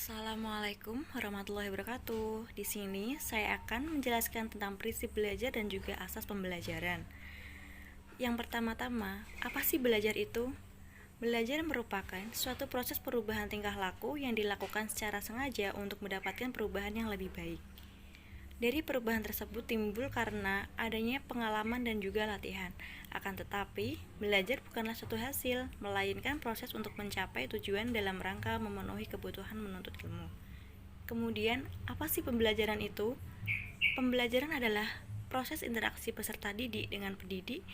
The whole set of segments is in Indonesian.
Assalamualaikum warahmatullahi wabarakatuh. Di sini saya akan menjelaskan tentang prinsip belajar dan juga asas pembelajaran. Yang pertama-tama, apa sih belajar itu? Belajar merupakan suatu proses perubahan tingkah laku yang dilakukan secara sengaja untuk mendapatkan perubahan yang lebih baik. Dari perubahan tersebut timbul karena adanya pengalaman dan juga latihan. Akan tetapi, belajar bukanlah suatu hasil, melainkan proses untuk mencapai tujuan dalam rangka memenuhi kebutuhan menuntut ilmu. Kemudian, apa sih pembelajaran itu? Pembelajaran adalah proses interaksi peserta didik dengan pendidik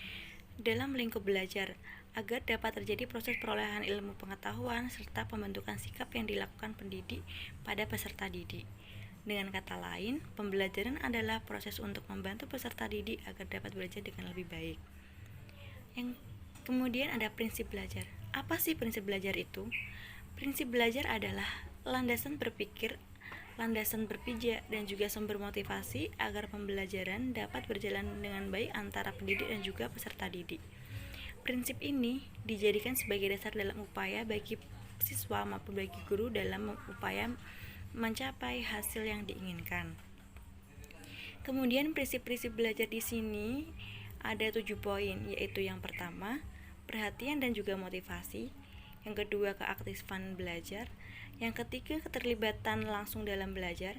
dalam lingkup belajar agar dapat terjadi proses perolehan ilmu pengetahuan serta pembentukan sikap yang dilakukan pendidik pada peserta didik. Dengan kata lain, pembelajaran adalah proses untuk membantu peserta didik agar dapat belajar dengan lebih baik. Yang kemudian ada prinsip belajar. Apa sih prinsip belajar itu? Prinsip belajar adalah landasan berpikir, landasan berpijak, dan juga sumber motivasi agar pembelajaran dapat berjalan dengan baik antara pendidik dan juga peserta didik. Prinsip ini dijadikan sebagai dasar dalam upaya bagi siswa maupun bagi guru dalam upaya mencapai hasil yang diinginkan. Kemudian prinsip-prinsip belajar di sini ada 7 poin, yaitu yang pertama, perhatian dan juga motivasi, yang kedua, keaktifan belajar, yang ketiga, keterlibatan langsung dalam belajar,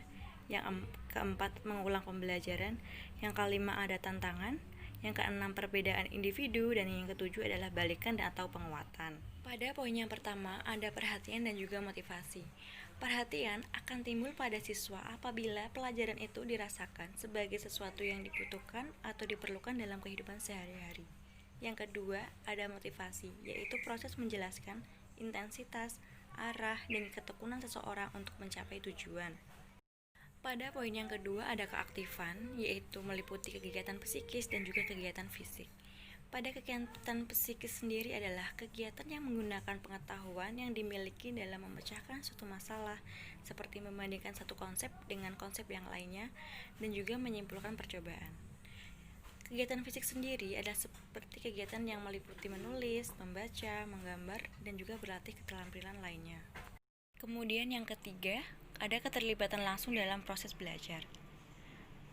yang keempat, mengulang pembelajaran, yang kelima, ada tantangan, yang keenam, perbedaan individu, dan yang ketujuh adalah balikan dan atau penguatan. Pada poin yang pertama, ada perhatian dan juga motivasi. Perhatian akan timbul pada siswa apabila pelajaran itu dirasakan sebagai sesuatu yang dibutuhkan atau diperlukan dalam kehidupan sehari-hari. Yang kedua, ada motivasi, yaitu proses menjelaskan intensitas, arah, dan ketekunan seseorang untuk mencapai tujuan. Pada poin yang kedua ada keaktifan, yaitu meliputi kegiatan psikis dan juga kegiatan fisik. Pada kegiatan psikis sendiri adalah kegiatan yang menggunakan pengetahuan yang dimiliki dalam memecahkan suatu masalah, seperti membandingkan satu konsep dengan konsep yang lainnya, dan juga menyimpulkan percobaan. Kegiatan fisik sendiri adalah seperti kegiatan yang meliputi menulis, membaca, menggambar, dan juga berlatih keterampilan lainnya. Kemudian yang ketiga, ada keterlibatan langsung dalam proses belajar.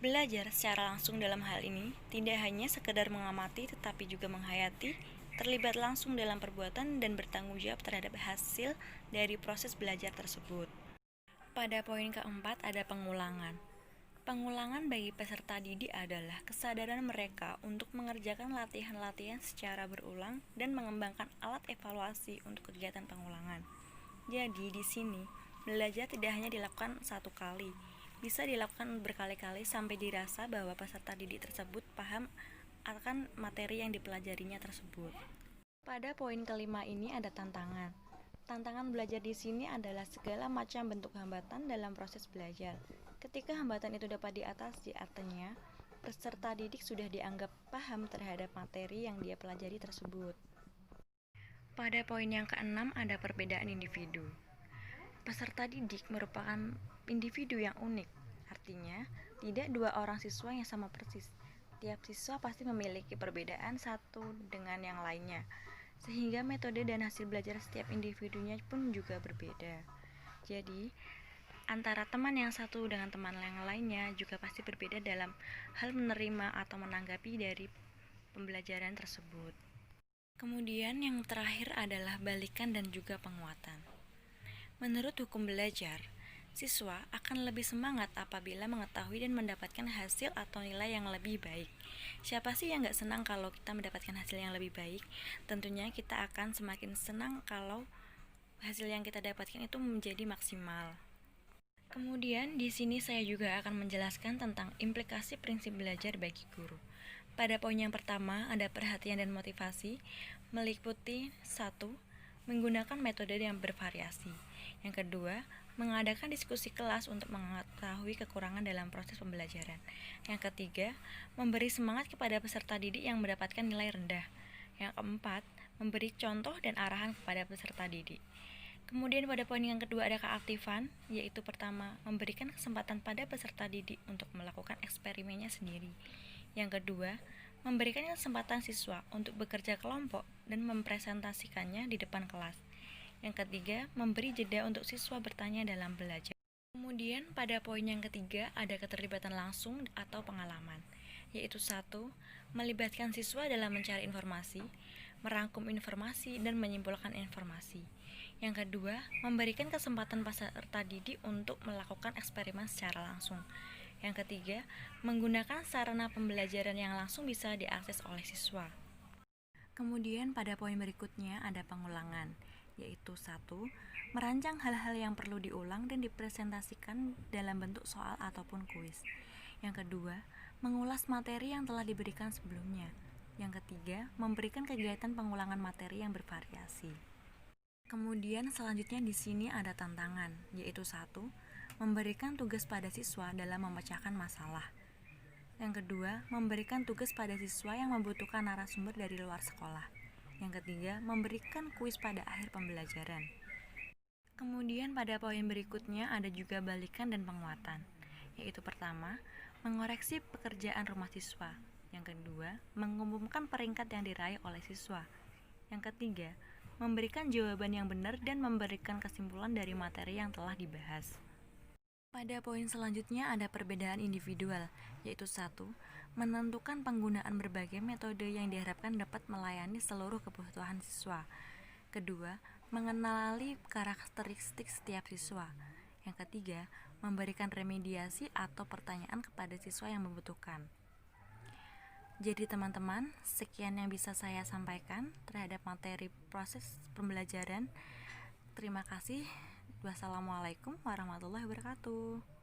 Belajar secara langsung dalam hal ini tidak hanya sekedar mengamati tetapi juga menghayati, terlibat langsung dalam perbuatan dan bertanggung jawab terhadap hasil dari proses belajar tersebut. Pada poin keempat ada pengulangan. Pengulangan bagi peserta didik adalah kesadaran mereka untuk mengerjakan latihan-latihan secara berulang dan mengembangkan alat evaluasi untuk kegiatan pengulangan. Jadi di sini belajar tidak hanya dilakukan satu kali, bisa dilakukan berkali-kali sampai dirasa bahwa peserta didik tersebut paham akan materi yang dipelajarinya tersebut. Pada poin kelima ini ada tantangan. Tantangan belajar di sini adalah segala macam bentuk hambatan dalam proses belajar. Ketika hambatan itu dapat diatasi, artinya peserta didik sudah dianggap paham terhadap materi yang dia pelajari tersebut. Pada poin yang keenam ada perbedaan individu. Peserta didik merupakan individu yang unik, artinya tidak dua orang siswa yang sama persis. Tiap siswa pasti memiliki perbedaan satu dengan yang lainnya, sehingga metode dan hasil belajar setiap individunya pun juga berbeda. Jadi, antara teman yang satu dengan teman yang lainnya juga pasti berbeda dalam hal menerima atau menanggapi dari pembelajaran tersebut. Kemudian yang terakhir adalah balikan dan juga penguatan. Menurut hukum belajar, siswa akan lebih semangat apabila mengetahui dan mendapatkan hasil atau nilai yang lebih baik. Siapa sih yang gak senang kalau kita mendapatkan hasil yang lebih baik? Tentunya kita akan semakin senang kalau hasil yang kita dapatkan itu menjadi maksimal. Kemudian di sini saya juga akan menjelaskan tentang implikasi prinsip belajar bagi guru. Pada poin yang pertama ada perhatian dan motivasi, meliputi 1. Menggunakan metode yang bervariasi. Yang kedua, mengadakan diskusi kelas untuk mengetahui kekurangan dalam proses pembelajaran. Yang ketiga, memberi semangat kepada peserta didik yang mendapatkan nilai rendah. Yang keempat, memberi contoh dan arahan kepada peserta didik. Kemudian pada poin yang kedua ada keaktifan, yaitu pertama, memberikan kesempatan pada peserta didik untuk melakukan eksperimennya sendiri. Yang kedua, memberikan kesempatan siswa untuk bekerja kelompok dan mempresentasikannya di depan kelas. Yang ketiga, memberi jeda untuk siswa bertanya dalam belajar. Kemudian pada poin yang ketiga ada keterlibatan langsung atau pengalaman, yaitu 1. Melibatkan siswa dalam mencari informasi, merangkum informasi, dan menyimpulkan informasi. Yang kedua, memberikan kesempatan peserta didik untuk melakukan eksperimen secara langsung. Yang ketiga, menggunakan sarana pembelajaran yang langsung bisa diakses oleh siswa. Kemudian pada poin berikutnya ada pengulangan, yaitu 1. Merancang hal-hal yang perlu diulang dan dipresentasikan dalam bentuk soal ataupun kuis. Yang kedua, mengulas materi yang telah diberikan sebelumnya. Yang ketiga, memberikan kegiatan pengulangan materi yang bervariasi. Kemudian selanjutnya di sini ada tantangan, yaitu 1. Memberikan tugas pada siswa dalam memecahkan masalah. Yang kedua, memberikan tugas pada siswa yang membutuhkan narasumber dari luar sekolah. Yang ketiga, memberikan kuis pada akhir pembelajaran. Kemudian pada poin berikutnya ada juga balikan dan penguatan, yaitu pertama, mengoreksi pekerjaan rumah siswa. Yang kedua, mengumumkan peringkat yang diraih oleh siswa. Yang ketiga, memberikan jawaban yang benar dan memberikan kesimpulan dari materi yang telah dibahas. Pada poin selanjutnya ada perbedaan individual, yaitu 1. Menentukan penggunaan berbagai metode yang diharapkan dapat melayani seluruh kebutuhan siswa. Kedua, mengenali karakteristik setiap siswa. Yang ketiga, memberikan remediasi atau pertanyaan kepada siswa yang membutuhkan. Jadi teman-teman, sekian yang bisa saya sampaikan terhadap materi proses pembelajaran. Terima kasih. Wassalamualaikum warahmatullahi wabarakatuh.